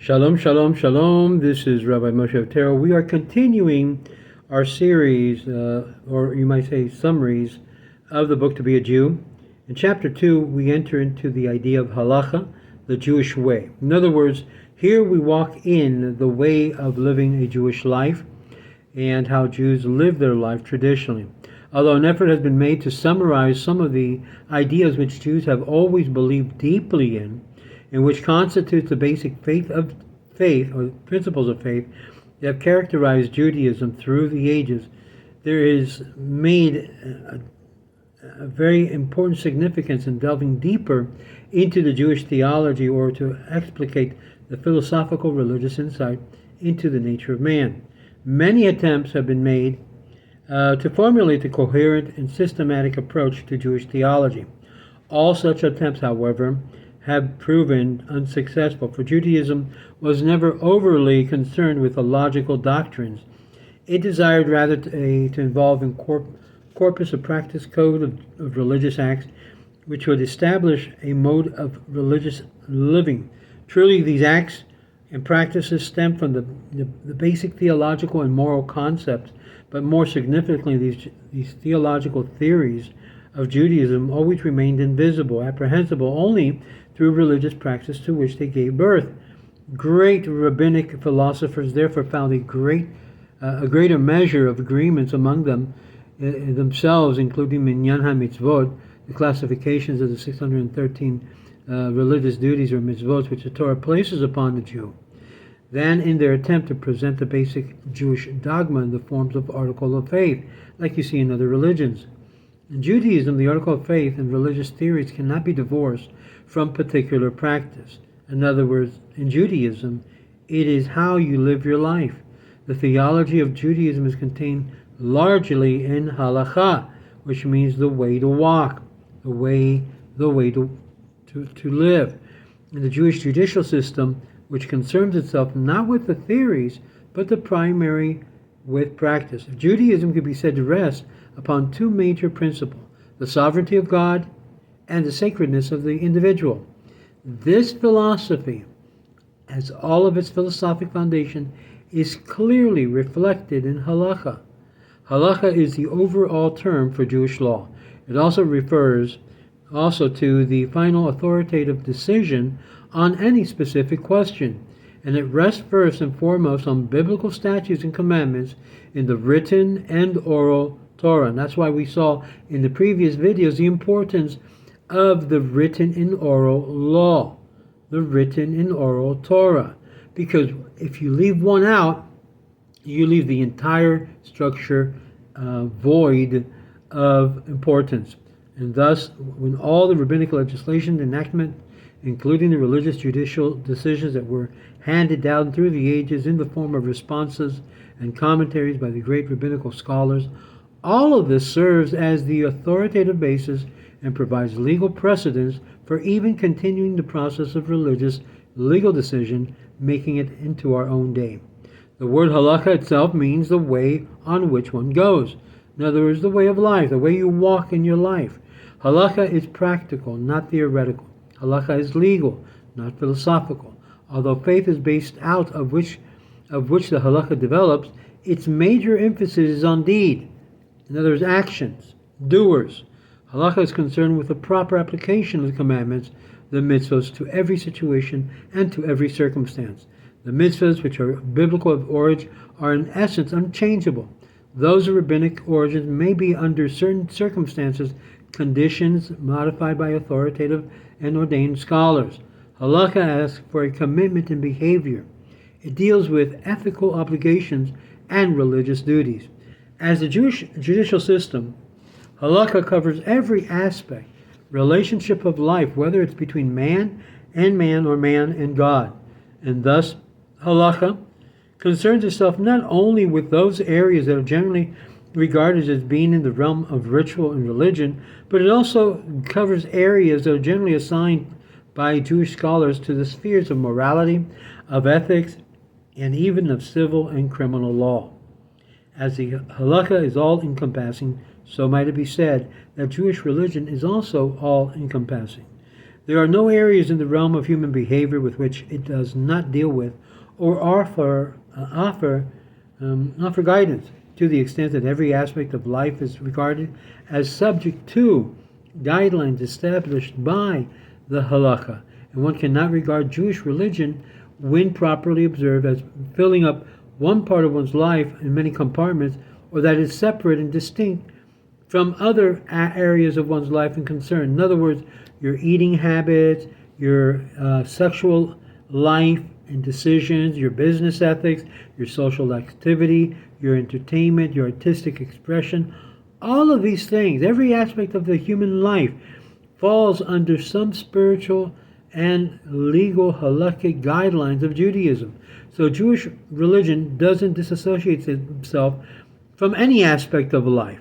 Shalom, shalom, shalom. This is Rabbi Moshe Otero. We are continuing our series, or you might say summaries, of the book To Be a Jew. In chapter 2, we enter into the idea of Halakhah the Jewish Way. In other words, here we walk in the way of living a Jewish life and how Jews live their life traditionally. Although an effort has been made to summarize some of the ideas which Jews have always believed deeply in, and which constitutes the basic faith or principles of faith that have characterized Judaism through the ages, there is made a very important significance in delving deeper into the Jewish theology, or to explicate the philosophical religious insight into the nature of man. Many attempts have been made to formulate a coherent and systematic approach to Jewish theology. All such attempts, however, have proven unsuccessful, for Judaism was never overly concerned with the logical doctrines. It desired rather to involve in corpus of practice code of religious acts, which would establish a mode of religious living. Truly, these acts and practices stem from the basic theological and moral concepts, but more significantly, these theological theories of Judaism always remained invisible, apprehensible only through religious practice to which they gave birth. Great rabbinic philosophers therefore found a greater measure of agreements among them themselves, including Minyan HaMitzvot, the classifications of the 613 religious duties or mitzvot which the Torah places upon the Jew, than in their attempt to present the basic Jewish dogma in the forms of article of faith, like you see in other religions. In Judaism, the article of faith and religious theories cannot be divorced from particular practice. In other words, in Judaism, it is how you live your life. The theology of Judaism is contained largely in Halakhah, which means the way to walk, the way to live. In the Jewish judicial system, which concerns itself not with the theories, but the primary with practice. Judaism could be said to rest upon two major principles: the sovereignty of God and the sacredness of the individual. This philosophy, as all of its philosophic foundation, is clearly reflected in Halakhah. Halakhah is the overall term for Jewish law. It also refers to the final authoritative decision on any specific question, and it rests first and foremost on biblical statutes and commandments in the written and oral Torah. And that's why we saw in the previous videos the importance of the written and oral law, the written and oral Torah. Because if you leave one out, you leave the entire structure void of importance. And thus, when all the rabbinic legislation enactment, including the religious judicial decisions that were handed down through the ages in the form of responses and commentaries by the great rabbinical scholars, all of this serves as the authoritative basis and provides legal precedence for even continuing the process of religious legal decision, making it into our own day. The word Halakhah itself means the way on which one goes. In other words, the way of life, the way you walk in your life. Halakhah is practical, not theoretical. Halakhah is legal, not philosophical. Although faith is based out of which the Halakhah develops, its major emphasis is on deed. In other words, actions, doers. Halakhah is concerned with the proper application of the commandments, the mitzvahs, to every situation and to every circumstance. The mitzvahs, which are biblical of origin, are in essence unchangeable. Those of rabbinic origins may be, under certain circumstances, conditions modified by authoritative and ordained scholars. Halakhah asks for a commitment in behavior. It deals with ethical obligations and religious duties. As the Jewish judicial system, Halakhah covers every aspect, relationship of life, whether it's between man and man or man and God. And thus, Halakhah concerns itself not only with those areas that are generally regarded as being in the realm of ritual and religion, but it also covers areas that are generally assigned by Jewish scholars to the spheres of morality, of ethics, and even of civil and criminal law. As the Halakhah is all-encompassing, so might it be said that Jewish religion is also all-encompassing. There are no areas in the realm of human behavior with which it does not deal with or offer guidance, to the extent that every aspect of life is regarded as subject to guidelines established by the Halakhah. And one cannot regard Jewish religion, when properly observed, as filling up one part of one's life in many compartments, or that is separate and distinct from other areas of one's life and concern. In other words, your eating habits, your sexual life and decisions, your business ethics, your social activity, your entertainment, your artistic expression, all of these things, every aspect of the human life falls under some spiritual and legal halakhic guidelines of Judaism. So Jewish religion doesn't disassociate itself from any aspect of life,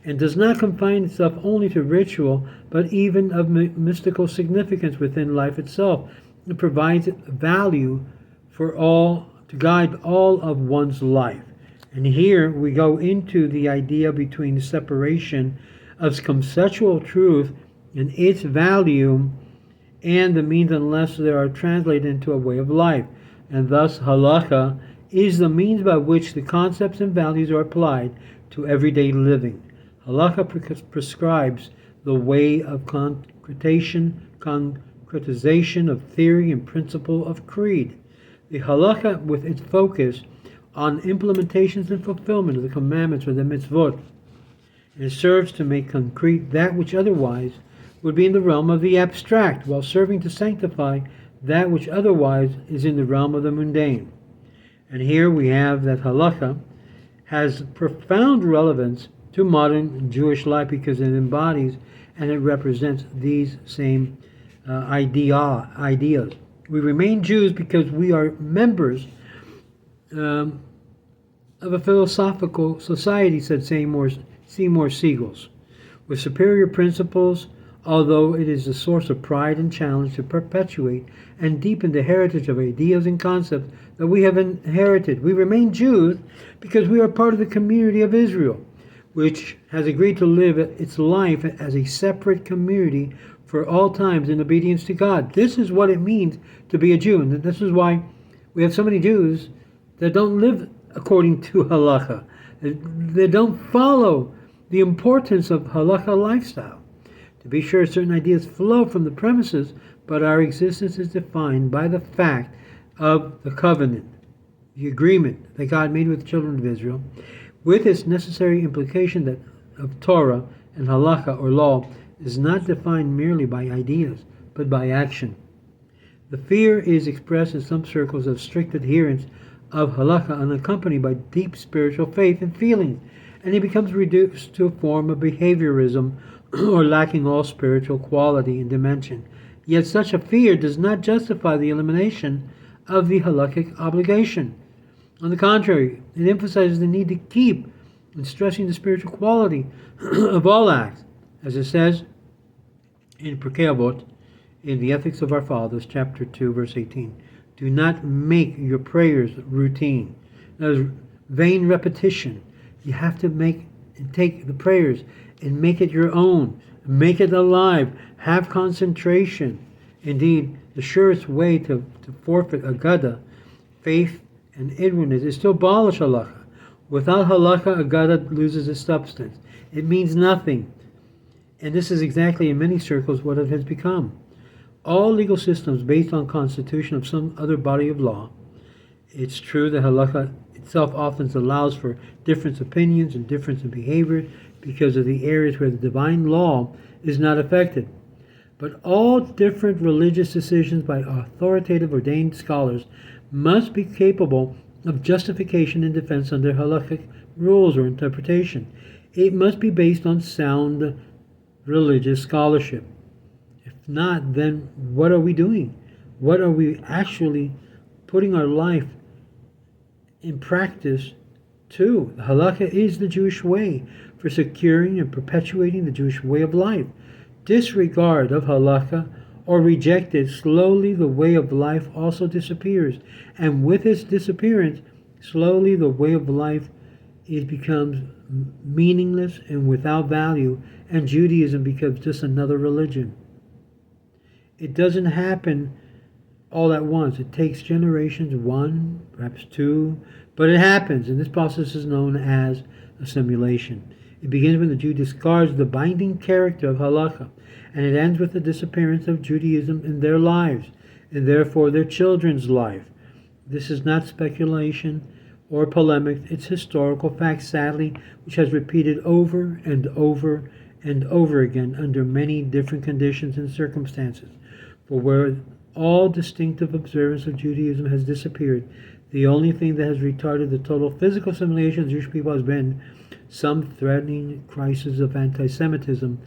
and does not confine itself only to ritual, but even of mystical significance within life itself. It provides value for all, to guide all of one's life. And here we go into the idea between the separation of conceptual truth and its value and the means, unless they are translated into a way of life. And thus Halakhah is the means by which the concepts and values are applied to everyday living. Halakhah prescribes the way of concretization of theory and principle of creed. The Halakhah, with its focus on implementations and fulfillment of the commandments or the mitzvot, and it serves to make concrete that which otherwise would be in the realm of the abstract, while serving to sanctify that which otherwise is in the realm of the mundane. And here we have that Halakhah has profound relevance to modern Jewish life, because it embodies and it represents these same ideas. We remain Jews because we are members of a philosophical society, said Seymour Seagulls, with superior principles, although it is a source of pride and challenge to perpetuate and deepen the heritage of ideas and concepts that we have inherited. We remain Jews because we are part of the community of Israel, which has agreed to live its life as a separate community for all times in obedience to God. This is what it means to be a Jew, and this is why we have so many Jews that don't live according to Halakhah. They don't follow the importance of Halakhah lifestyle. To be sure, certain ideas flow from the premises, but our existence is defined by the fact of the covenant, the agreement that God made with the children of Israel, with its necessary implication that of Torah and Halakhah, or law, is not defined merely by ideas, but by action. The fear is expressed in some circles of strict adherence of Halakhah, unaccompanied by deep spiritual faith and feelings, and it becomes reduced to a form of behaviorism or lacking all spiritual quality and dimension. Yet such a fear does not justify the elimination of the halakhic obligation. On the contrary, it emphasizes the need to keep and stressing the spiritual quality of all acts, as it says in Pirkei Avot, in the Ethics of Our Fathers, chapter 2, verse 18. Do not make your prayers routine. There's vain repetition. You have to take the prayers and make it your own. Make it alive. Have concentration. Indeed, the surest way to forfeit agada, faith, and inwardness is to abolish Halakhah. Without Halakhah, agada loses its substance. It means nothing. And this is exactly, in many circles, what it has become. All legal systems based on constitution of some other body of law. It's true that Halakhah itself often allows for different opinions and difference in behavior because of the areas where the divine law is not affected. But all different religious decisions by authoritative ordained scholars must be capable of justification and defense under halakhic rules or interpretation. It must be based on sound religious scholarship. If not, then what are we doing? What are we actually putting our life in practice to? The Halakhah is the Jewish way for securing and perpetuating the Jewish way of life. Disregard of Halakhah or reject it, slowly the way of life also disappears. And with its disappearance, slowly the way of life becomes meaningless and without value, and Judaism becomes just another religion. It doesn't happen all at once. It takes generations, one, perhaps two, but it happens, and this process is known as assimilation. It begins when the Jew discards the binding character of Halakhah, and it ends with the disappearance of Judaism in their lives, and therefore their children's life. This is not speculation or polemic, it's historical fact, sadly, which has repeated over and over and over again under many different conditions and circumstances. For where all distinctive observance of Judaism has disappeared, the only thing that has retarded the total physical assimilation of the Jewish people has been some threatening crisis of anti-Semitism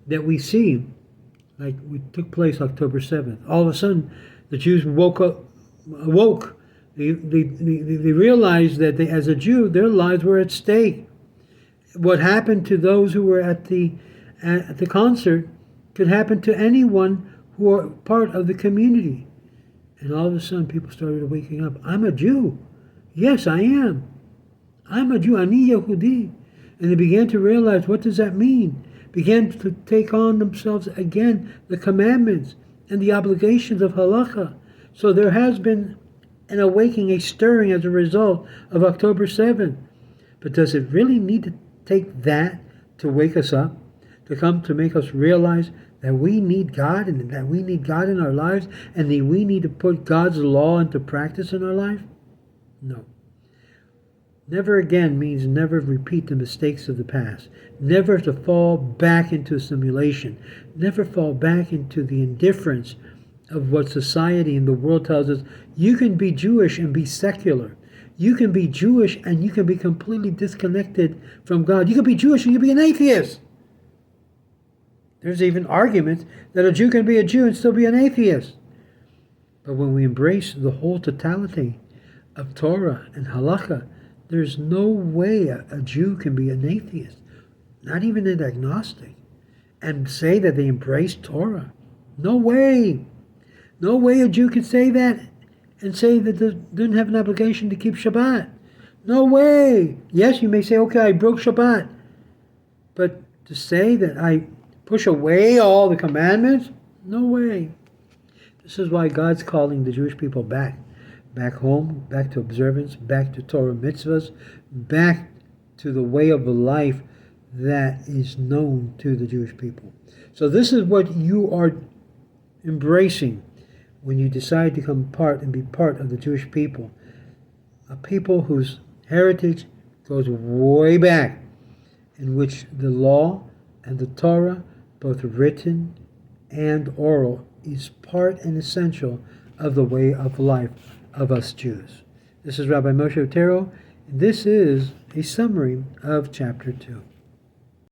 that we see, like it took place October 7th. All of a sudden, the Jews awoke. They realized that as a Jew, their lives were at stake. What happened to those who were at the concert could happen to anyone who are part of the community. And all of a sudden, people started waking up. I'm a Jew. Yes, I am. I'm a Jew. Ani Yehudi. And they began to realize, what does that mean? Began to take on themselves again the commandments and the obligations of Halakhah. So there has been an awakening, a stirring as a result of October 7th. But does it really need to take that to wake us up? To come to make us realize that we need God and that we need God in our lives and that we need to put God's law into practice in our life? No. Never again means never repeat the mistakes of the past. Never to fall back into assimilation. Never fall back into the indifference of what society and the world tells us. You can be Jewish and be secular. You can be Jewish and you can be completely disconnected from God. You can be Jewish and you can be an atheist. There's even arguments that a Jew can be a Jew and still be an atheist. But when we embrace the whole totality of Torah and Halakhah, there's no way a Jew can be an atheist, not even an agnostic, and say that they embrace Torah. No way. No way a Jew can say that and say that they didn't have an obligation to keep Shabbat. No way. Yes, you may say, okay, I broke Shabbat. But to say that I push away all the commandments? No way. This is why God's calling the Jewish people back home, back to observance, back to Torah mitzvahs, back to the way of life that is known to the Jewish people. So this is what you are embracing when you decide to come part and be part of the Jewish people, a people whose heritage goes way back, in which the law and the Torah, both written and oral, is part and essential of the way of life of us Jews. This is Rabbi Moshe Otero, and this is a summary of chapter 2.